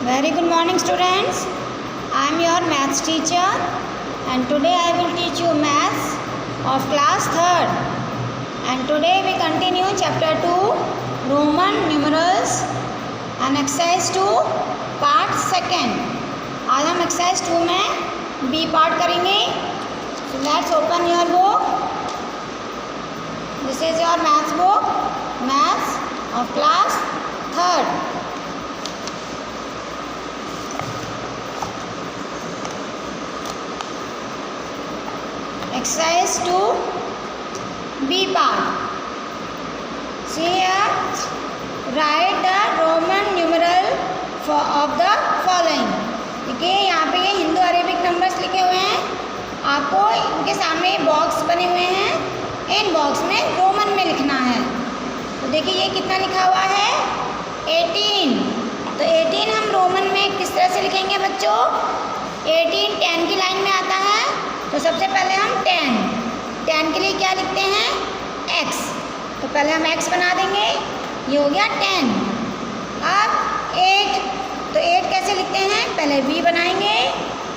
Very good morning students. I am your maths teacher and today I will teach you maths of class 3rd. And today we continue chapter 2 Roman numerals and exercise 2 part 2nd. आज हम exercise 2 में B part करेंगे. So let's open your book. This is your maths book, maths of class 3rd. Exercise 2 B part. See here, write the Roman numeral of the following. देखिए यहाँ पे ये Hindu Arabic numbers लिखे हुए हैं. आपको इनके सामने बॉक्स बने हुए हैं. इन बॉक्स में रोमन में लिखना है. तो देखिए ये कितना लिखा हुआ है 18. तो 18 हम रोमन में किस तरह से लिखेंगे बच्चों. 18 10 की लाइन में आता है. तो सबसे पहले हम 10 के लिए क्या लिखते हैं x. तो पहले हम x बना देंगे. ये हो गया 10. अब 8. तो 8 कैसे लिखते हैं, पहले v बनाएंगे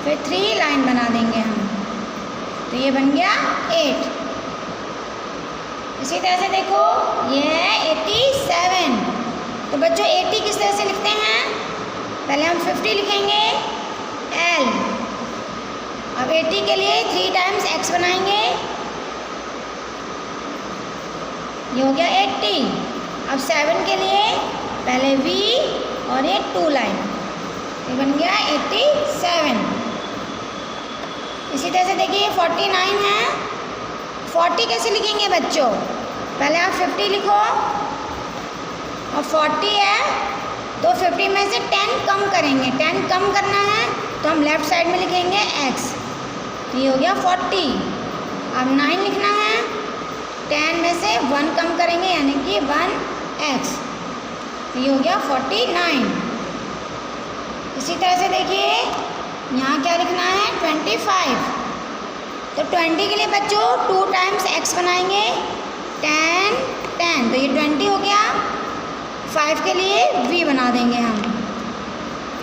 फिर 3 लाइन बना देंगे हम. तो ये बन गया 8. इसी तरह से देखो ये है 87. तो बच्चों 80 किस तरह से लिखते हैं, पहले हम 50 लिखेंगे l. अब 80 के लिए 3 टाइम्स x बनाएंगे. ये हो गया 80. अब 7 के लिए पहले v और ये 2 लाइन. ये बन गया 87. इसी तरह से देखिए 49 है. 40 कैसे लिखेंगे बच्चों, पहले आप 50 लिखो और 40 है तो 50 में से 10 कम करेंगे. 10 कम करना है तो हम लेफ्ट साइड में लिखेंगे x. तो ये हो गया 40. अब 9 लिखना है. 10 में से 1 कम करेंगे यानी कि 1x. तो ये हो गया 49. इसी तरह से देखिए यहाँ क्या लिखना है 25. तो 20 के लिए बच्चों 2 टाइम्स x बनाएंगे. 10 10 तो ये 20 हो गया. 5 के लिए v बना देंगे हम.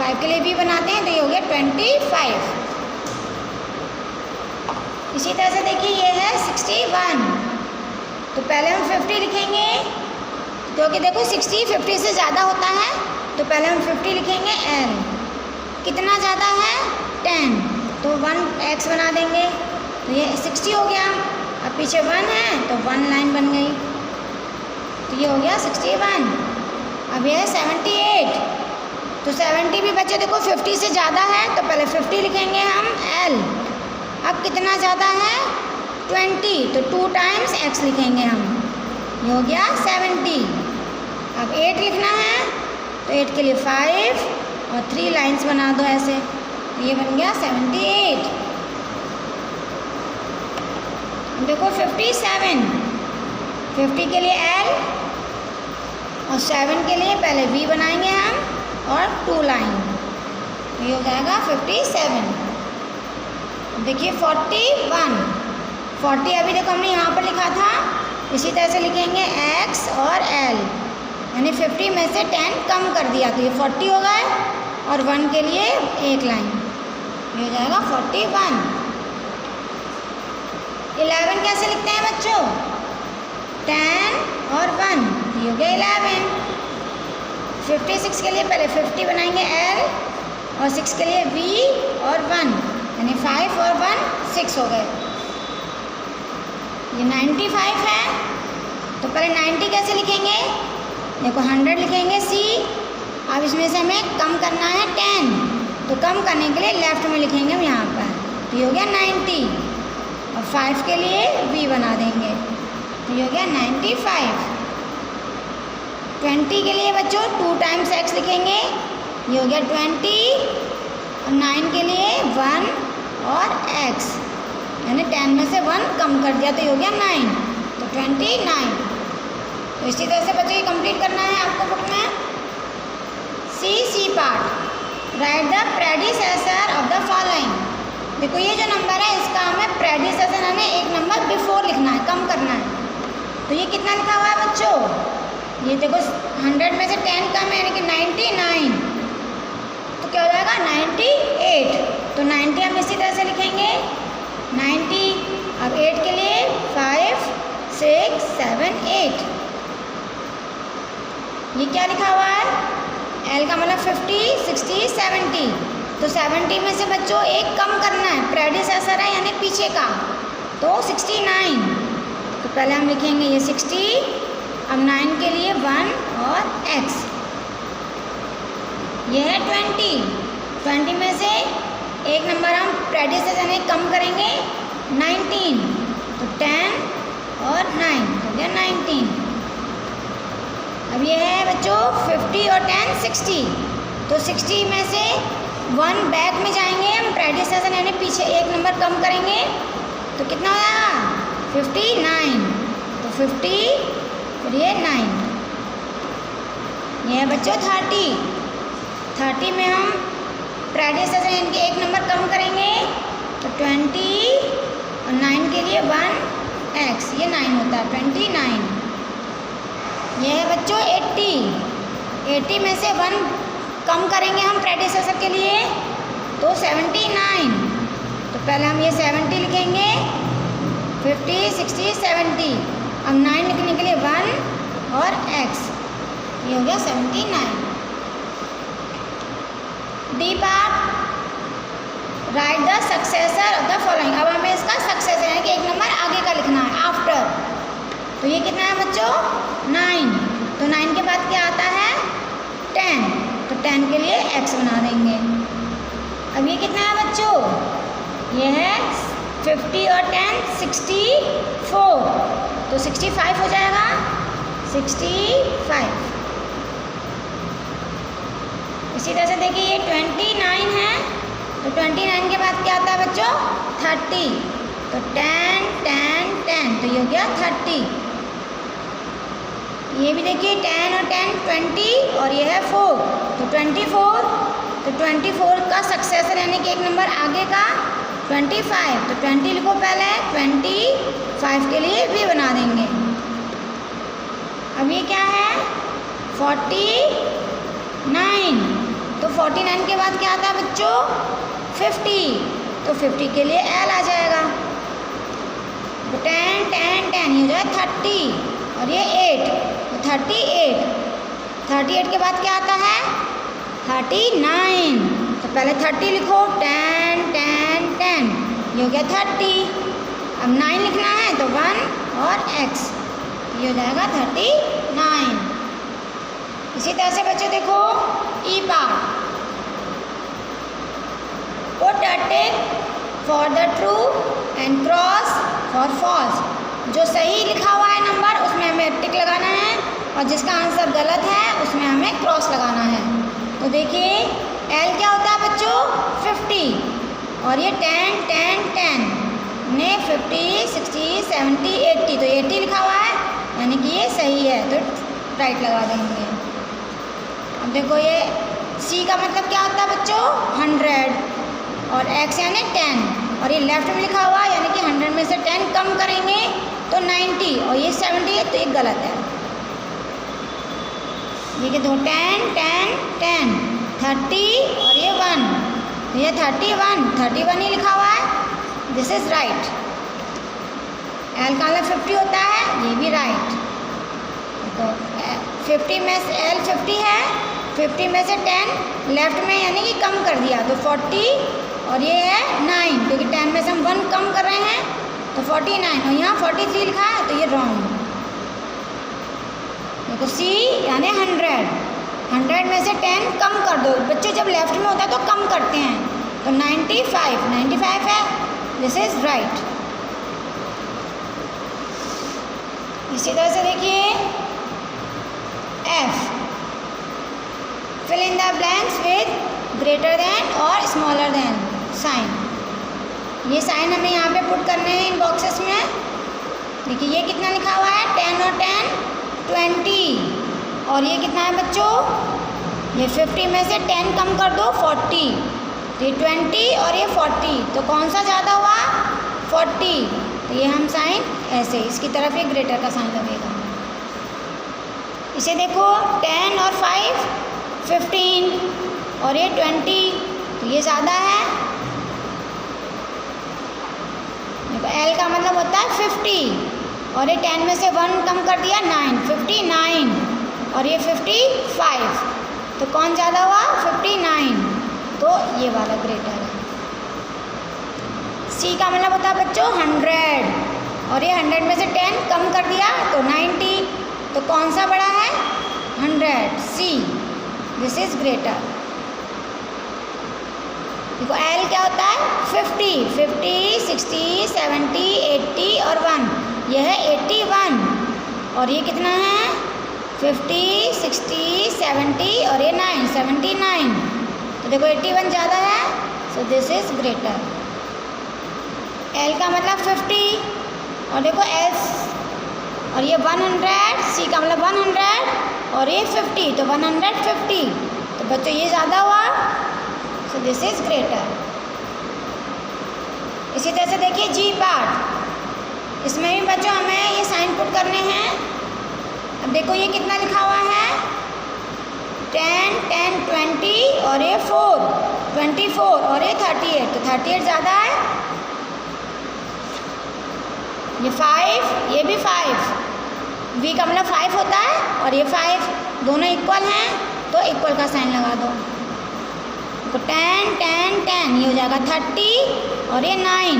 5 के लिए v बनाते हैं तो ये हो गया 25. इसी तरह से देखिए ये है 61. तो पहले हम 50 लिखेंगे क्योंकि देखो 60 50 से ज़्यादा होता है. तो पहले हम 50 लिखेंगे l. कितना ज़्यादा है 10. तो 1x बना देंगे. तो ये 60 हो गया. अब पीछे 1 है तो 1 लाइन बन गई. तो ये हो गया 61. अब ये है 78. तो 70 भी बच्चे देखो 50 से ज़्यादा है तो पहले 50 लिखेंगे हम l. अब कितना ज़्यादा है 20. तो 2 टाइम्स x लिखेंगे हम. ये हो गया 70. अब 8 लिखना है तो 8 के लिए 5 और 3 लाइंस बना दो ऐसे. तो ये बन गया 78. देखो 57. 50 के लिए l और 7 के लिए पहले v बनाएंगे हम और 2 लाइन. तो ये हो जाएगा 57. देखिए 41. 40 अभी देखो हमने यहाँ पर लिखा था. इसी तरह से लिखेंगे x और l यानी 50 में से 10 कम कर दिया. तो ये 40 हो गए और 1 के लिए 1 लाइन. ये हो जाएगा 41. 11 कैसे लिखते हैं बच्चों, 10 और 1. ये हो गया 11. 56 के लिए पहले 50 बनाएंगे l और 6 के लिए v और 1 यानी 5 और 1 6 हो गए. ये 95 है. तो पहले 90 कैसे लिखेंगे, देखो 100 लिखेंगे c. अब इसमें से हमें कम करना है 10. तो कम करने के लिए लेफ्ट में लिखेंगे हम यहाँ पर. तो ये हो गया 90. और 5 के लिए v बना देंगे. तो ये हो गया 95. 20 के लिए बच्चों 2 टाइम्स x लिखेंगे. ये हो गया 20. और 9 के लिए 1 और x यानी 10 में से 1 कम कर दिया. तो ये हो गया 9. तो 29. तो इसी तरह से बच्चों ये कंप्लीट करना है आपको बुक में. C part. Write the predecessor of the following. देखो ये जो नंबर है इसका हमें प्रेडिसेसर यानी एक नंबर बिफोर लिखना है, कम करना है. तो ये कितना लिखा हुआ है बच्चों, ये देखो 100 में से 10 कम है यानी कि 99. 98, तो 90 हम इसी तरह से लिखेंगे 90। अब 8 के लिए 5, 6, 7, 8। ये क्या लिखा हुआ है? L का मतलब 50, 60, 70। तो 70 में से बच्चों एक कम करना है, प्रेडिसेसर है यानी पीछे का, तो 69। तो पहले हम लिखेंगे ये 60, अब 9 के लिए 1 और x। ये है 20। 20 में से एक नंबर हम प्रेडिसेसर यानी कम करेंगे 19, तो 10 और 9 तो ये 19। अब ये है बच्चों 50 और 10 60, तो 60 में से 1 बैक में जाएंगे हम, प्रेडिसेसर यानी पीछे एक नंबर कम करेंगे, तो कितना हो जाएगा 59। तो 50 फिर ये 9। ये है बच्चों 30। 30 में हम प्रेडिसेसर यानी एक नंबर कम करेंगे, तो 20 और 9 के लिए 1x, ये 9 होता है 29। ये है बच्चों 80। 80 में से 1 कम करेंगे हम प्रेडिसेसर के लिए, तो 79। तो पहले हम ये 70 लिखेंगे, 50, 60, 70। अब 9 लिखने के लिए 1 और x, ये हो गया 79। D part, write the successor of the following. अब हमें इसका सक्सेसर यानी कि एक नंबर आगे का लिखना है, आफ्टर। तो ये कितना है बच्चों 9, तो 9 के बाद क्या आता है 10, तो 10 के लिए x बना देंगे। अब ये कितना है बच्चों, ये है 50 और 10 64, तो 65 हो जाएगा 65। इसी तरह से देखिए ये 29 है, तो 29 के बाद क्या आता है बच्चों 30, तो 10 10 10, तो ये हो गया 30। ये भी देखिए 10 और 10 20, और ये है 4, तो 24। तो 24 का सक्सेसर यानी कि एक नंबर आगे का 25, तो 20 लिखो पहले, 25 के लिए भी बना देंगे। अब ये क्या है 49, तो 49 के बाद क्या आता है बच्चों 50, तो 50 के लिए L आ जाएगा, तो 10 10 10, ये जो है 30, और ये 8, तो 38। 38 के बाद क्या आता है 39, तो पहले 30 लिखो, 10 10 10, ये हो गया 30। अब 9 लिखना है, तो 1 और x, ये हो जाएगा 39। इसी तरह से बच्चों देखो E part, put a tick for the true and cross for false. जो सही लिखा हुआ है नंबर उसमें हमें टिक लगाना है, और जिसका आंसर गलत है उसमें हमें क्रॉस लगाना है। तो देखिए L क्या होता है बच्चों 50, और ये 10 10 10 ने 50 60 70 80, तो 80 लिखा हुआ है यानी कि ये सही है, तो राइट लगा देंगे। अब देखो ये C का मतलब क्या होता है बच्चों 100, और X यानी 10, और ये लेफ्ट में लिखा हुआ यानी कि 100 में से 10 कम करेंगे तो 90, और ये 70 है, तो ये गलत है। ये कि दो 10 10 10 30, और ये 1, तो ये 31 ही लिखा हुआ है, दिस इज राइट। L का मतलब 50 होता है, ये भी राइट। तो 50 में से L 50 है, 50 में से 10 लेफ्ट में यानी कि कम कर दिया, तो 40, और ये है 9, क्योंकि 10 में से हम 1 कम कर रहे हैं, तो 49, और यहाँ 43 लिखा है, तो ये रॉन्ग। देखो C यानी 100 में से 10 कम कर दो। बच्चों जब लेफ्ट में होता है तो कम करते हैं, तो 95 है, दिस इज राइट। इसी तरह से देखिए F, fill in the blanks with greater than और स्मॉलर देन साइन। ये साइन हमें यहाँ पे पुट करने हैं इन बॉक्सेस में। देखिए ये कितना लिखा हुआ है 10 और 10 20, और ये कितना है बच्चों ये 50 में से 10 कम कर दो 40, तो ये 20 और ये 40, तो कौन सा ज़्यादा हुआ 40, तो ये हम साइन ऐसे इसकी तरफ ये ग्रेटर का साइन लगेगा। इसे देखो 10 और 5 15, और ये 20, तो ये ज़्यादा है। देखो L का मतलब होता है 50 और ये 10 में से 1 कम कर दिया 9, 59 और ये 55, तो कौन ज़्यादा हुआ 59, तो ये वाला ग्रेटर है। C का मतलब होता है बच्चों 100 और ये 100 में से 10 कम कर दिया तो 90, तो कौन सा बड़ा है 100, C, दिस इज ग्रेटर। देखो L क्या होता है 50, 50, 60, 70, 80 और 1, यह है 81 और ये कितना है 50, 60, 70 और ये 9, 79, तो देखो 81 ज़्यादा है, so this is greater. L का मतलब 50 और देखो S और ये 100, C का मतलब 100 और ये 50, तो 150, तो बच्चों ये ज़्यादा हुआ, सो दिस इज ग्रेटर। इसी तरह से देखिए G पार्ट, इसमें भी बच्चों हमें ये साइन पुट करने हैं। अब देखो ये कितना लिखा हुआ है 10, 10, 20 और ये 4, 24 और ये 38, तो 38 ज़्यादा है। ये 5, ये भी 5, V का मतलब 5 होता है और ये 5, दोनों इक्वल हैं तो इक्वल का साइन लगा दो। तो 10, 10, 10 ये हो जाएगा 30 और ये 9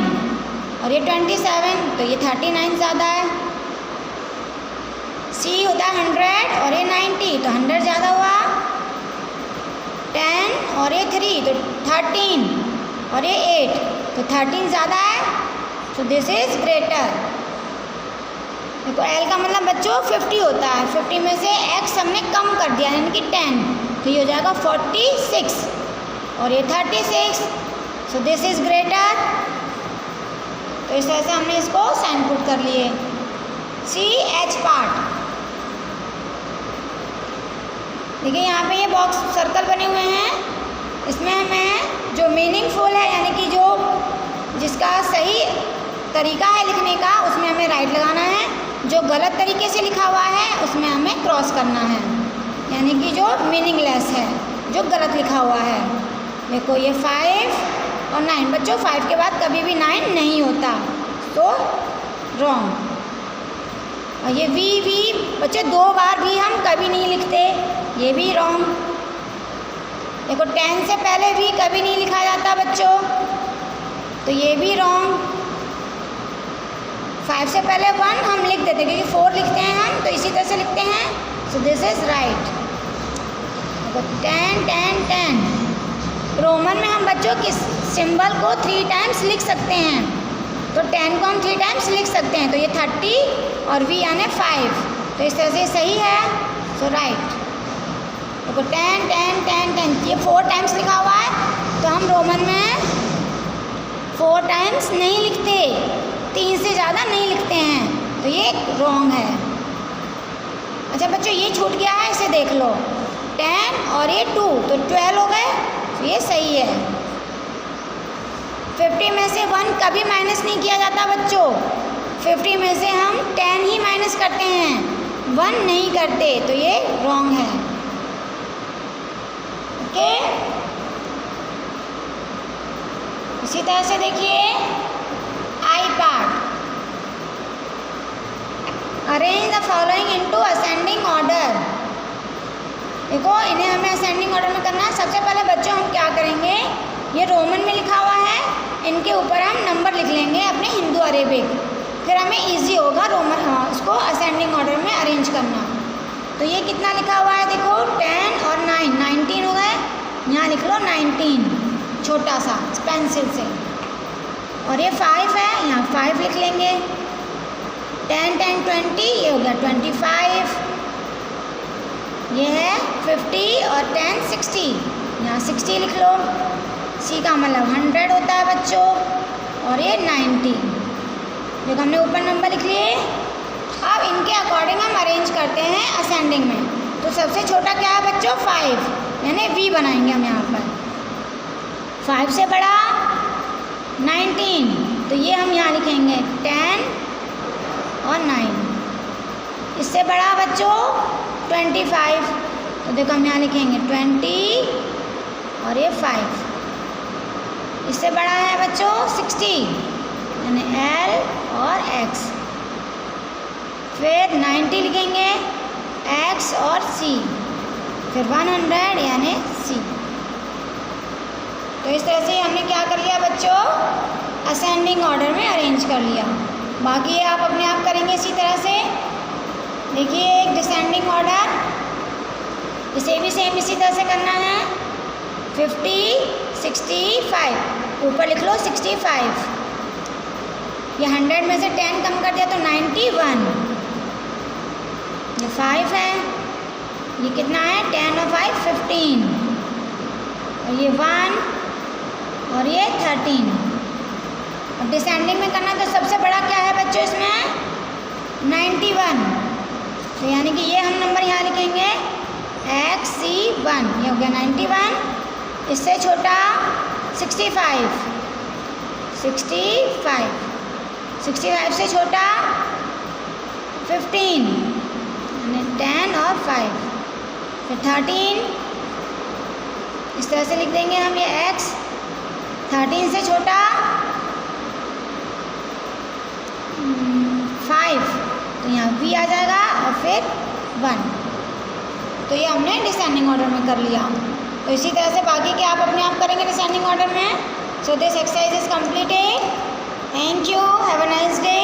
और ये 27, तो ये 39 ज़्यादा है। C होता है 100 और ये 90, तो 100 ज़्यादा हुआ। 10 और ये 3, तो 13 और ये 8, तो 13 ज़्यादा है, सो दिस इज ग्रेटर। देखो L का मतलब बच्चों 50 होता है, 50 में से X हमने कम कर दिया यानी कि 10, तो ये हो जाएगा 46 और ये 36, सो दिस इज ग्रेटर। तो इस तरह से हमने इसको साइन पुट कर लिए। C H पार्ट, देखिए यहाँ पे ये बॉक्स सर्कल बने हुए हैं, इसमें हमें जो मीनिंगफुल है यानी कि जो जिसका सही तरीका है लिखने का उसमें हमें राइट लगाना है, जो गलत तरीके से लिखा हुआ है उसमें हमें क्रॉस करना है, यानी कि जो मीनिंगलेस है, जो गलत लिखा हुआ है। देखो ये 5 और 9, बच्चों 5 के बाद कभी भी 9 नहीं होता, तो रॉन्ग। और ये वी बच्चे 2 बार भी हम कभी नहीं लिखते, ये भी रॉन्ग। देखो 10 से पहले भी कभी नहीं लिखा जाता बच्चों, तो ये भी रॉन्ग। 5 से पहले 1 हम लिख देते क्योंकि 4 लिखते हैं हम, तो इसी तरह से लिखते हैं, सो दिस इज राइट। देखो 10, 10, 10, रोमन में हम बच्चों किस सिंबल को 3 टाइम्स लिख सकते हैं, तो 10 को हम 3 टाइम्स लिख सकते हैं, तो ये 30 और V यानी 5, तो इस तरह से सही है, सो राइट। देखो 10, 10, 10, 10, ये 4 टाइम्स लिखा हुआ है, तो हम रोमन में 4 टाइम्स नहीं लिखते, 3 से ज़्यादा नहीं लिखते हैं, तो ये रॉन्ग है। अच्छा बच्चों ये छूट गया है, इसे देख लो, 10 और ये 2, तो 12 हो गए, तो ये सही है। 50 में से 1 कभी माइनस नहीं किया जाता बच्चों, 50 में से हम 10 ही माइनस करते हैं, 1 नहीं करते, तो ये रॉन्ग है। ओके, इसी तरह से देखिए आई part, arrange the following into ascending order. देखो इन्हें हमें असेंडिंग ऑर्डर में करना है। सबसे पहले बच्चों हम क्या करेंगे, ये रोमन में लिखा हुआ है, इनके ऊपर हम नंबर लिख लेंगे अपने हिंदू अरेबिक, फिर हमें इजी होगा रोमन उसको असेंडिंग ऑर्डर में अरेंज करना। तो ये कितना लिखा हुआ है, देखो 10 और 9, 19 हो गए, यहाँ लिख लो 19 छोटा सा पेंसिल से, और ये 5 है, यहाँ 5 लिख लेंगे। 10, 10, 20, ये हो गया 25, ये है 50 और 10, 60, यहाँ 60 लिख लो। C का मतलब 100 होता है बच्चों, और ये 90, जो हमने ऊपर नंबर लिख लिए। अब इनके अकॉर्डिंग हम अरेंज करते हैं असेंडिंग में। तो सबसे छोटा क्या है बच्चों 5, यानी V बनाएंगे हम यहाँ पर। 5 से बड़ा 19, तो ये हम यहाँ लिखेंगे 10 और 9। इससे बड़ा बच्चों 25, तो देखो हम यहाँ लिखेंगे 20 और ये 5। इससे बड़ा है बच्चों 60, यानी L और X। फिर 90 लिखेंगे X और C, फिर 100 यानी C। तो इस तरह से हमने क्या कर लिया बच्चों, असेंडिंग ऑर्डर में अरेंज कर लिया। बाकी आप अपने आप करेंगे इसी तरह से। देखिए एक डिसेंडिंग ऑर्डर, इसे भी सेम इसी तरह से करना है। 50, 65, ऊपर लिख लो 65। ये 100 में से 10 कम कर दिया तो 91। ये 5 है, ये कितना है 10 और 5 15, और ये 1 और ये 13। अब डिसेंडिंग में करना तो सबसे बड़ा क्या है बच्चों इसमें 91, तो यानी कि ये हम नंबर यहाँ लिखेंगे XC1, ये हो गया 91। इससे छोटा 65, 65 से छोटा 15, यानी 10 और 5, फिर 13, इस तरह से लिख देंगे हम ये X। 13 से छोटा 5, तो यहाँ V आ जाएगा और फिर 1। तो ये हमने डिसेंडिंग ऑर्डर में कर लिया। तो इसी तरह से बाकी के आप अपने आप करेंगे डिसेंडिंग ऑर्डर में। So this exercise is completed. Thank you, have a nice day.